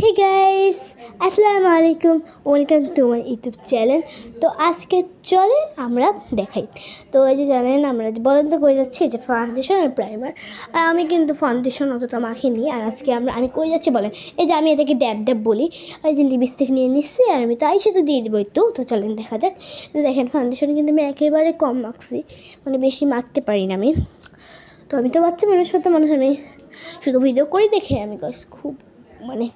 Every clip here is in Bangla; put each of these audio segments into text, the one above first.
হে গাইস, আসসালামু আলাইকুম, welcome to my YouTube channel. তো আজকে চলেন আমরা দেখাই। তো এই যে জানেন আমরা বলেন তো কই যাচ্ছি, যে ফাউন্ডেশন আর প্রাইমার। আর আমি কিন্তু ফাউন্ডেশন অতটা মাখিনি। আর আজকে আমি কই যাচ্ছি বলেন, এই যে আমি এটাকে ড্যাব ড্যাব বলি। আর এই যে লিপস্টিক নিয়ে নিচ্ছি, আর আমি তো আইশ্যাডো দিয়ে দেবো। তো চলেন দেখা যাক। তো দেখেন ফাউন্ডেশন কিন্তু আমি একেবারে কম মাখছি, মানে বেশি মাখতে পারি না আমি। তো আমি তো বাচ্চা মানুষ, হতো মানুষ, আমি শুধু ভিডিও করি দেখে আমি খুব মানে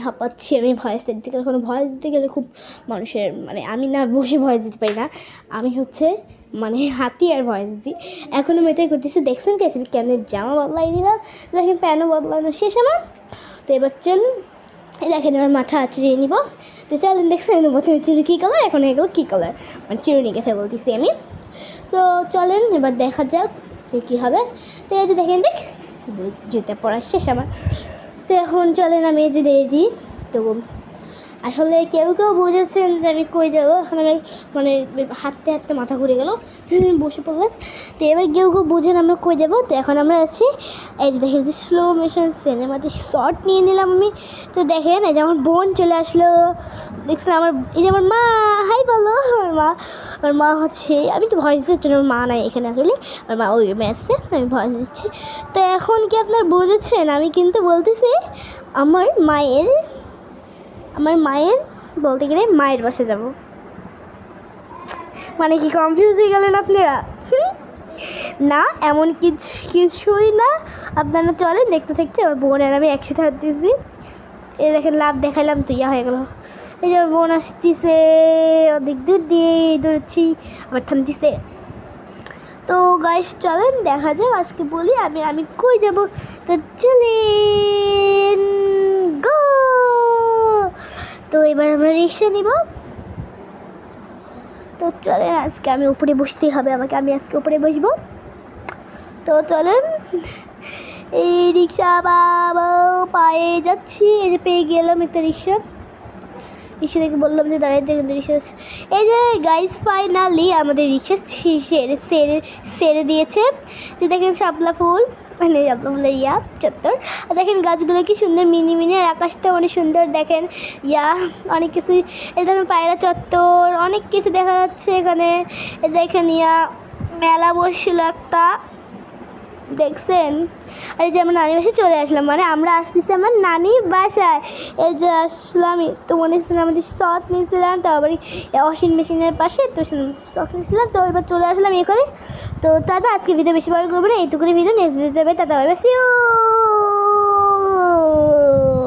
হাঁপাচ্ছি। আমি ভয়েস দিতে গেলে, কোনো ভয়েস দিতে গেলে খুব মানুষের আমি না বসে ভয়েস দিতে পারি না, আমি হাতি আর ভয়েস দিই। এখনও আমি এটাই করতেছি। দেখছেন কি আমি কেমন জামা বদলাই নিলাম, দেখেন প্যানও বদলানো শেষ আমার। তো এবার চলুন দেখেন এবার মাথা আঁচড়িয়ে নিব। তো চলেন, দেখছেন প্রথমে চিরু কী কালার, এখন এগুলো কী কালার, চিরুনি কথা বলতেছি আমি। তো চলেন এবার দেখা যাক তো কী হবে। তো এই যে দেখেন শুধু জুতা পরা শেষ আমার। তো এখন চলেন আমি এই যে দিই। তো আসলে কেউ বুঝেছেন যে আমি কই যাবো। এখন আমার হাঁটতে হাঁটতে মাথা ঘুরে গেল, বসে পড়লাম। তো এবার কেউ বুঝেন আমরা কই যাবো। তো এখন আমরা আছি এই যে দেখেন যে স্লো মোশন সিনেমাতে শর্ট নিয়ে নিলাম আমি। তো দেখেন এই যে আমার বোন চলে আসলো, দেখছেন এই যে আমার মা, হাই বলো। আমার মা হচ্ছে, আমি তো ভয়েস দিচ্ছি, আমার মা নাই এখানে, আসলে আমার মা ওই ম্যাচে, আমি ভয়েস দিচ্ছি। তো এখন কি আপনার বুঝেছেন, আমি কিন্তু বলতেছি আমার মায়ের বলতে গেলে মায়ের বাসে যাব। কি কনফিউজ হয়ে গেলেন আপনারা? না, এমন কিছুই না। আপনারা চলেন দেখতে থাকতে। আমার বোন আর আমি একসাথে হাঁটতেছি। এই দেখেন লাভ দেখাইলাম তো ইয়া হয়ে গেল। এই যে আমার বোন আসতেছে, অনেক দূর দিয়ে দৌড়চ্ছি, আবার থামতেছে। তো গাইস চলেন দেখা যাক, আজকে বলি আমি কই যাব। তো চলেন গো। তো এবার আমরা রিক্সা নিব। তো চলেন, আজকে আমি উপরে বসতেই হবে আমাকে, আমি আজকে উপরে বসবো। তো চলেন, এই রিক্সা বাবা পায়ে যাচ্ছি। এই যে পেয়ে গেলাম একটা রিক্সা থেকে বললাম যে দাঁড়িয়ে দেখুন রিক্সা। এই যে গাইস ফাইনালি আমাদের রিক্সা সেরে দিয়েছে। যে দেখেন শাপলা ফুল, শাপলা ফুলের চত্বর। আর দেখেন গাছগুলো কি সুন্দর মিনি মিনি, আর আকাশটা অনেক সুন্দর। দেখেন অনেক কিছুই, এই দেখেন পায়রা চত্বর, অনেক কিছু দেখা যাচ্ছে এখানে। এই দেখেন মেলা বসছিল একটা, দেখছেন। আর এই যে আমার নানির বাসায় চলে আসলাম, আমরা আসতেছি আমার নানির বাসায়। এই যে আসলাম, তো মনে হচ্ছিল আমাদের শট নিয়েছিলাম, তারপরে ওয়াশিং মেশিনের পাশে, তো শট নিয়েছিলাম। তো এবার চলে আসলাম এখানে। তো দাদা আজকে ভিডিও বেশি বড় করবো না, এইটুকুনি ভিডিও, নেক্সট ভিডিও যাবে। দাদা বাই বাই, সি ইউ।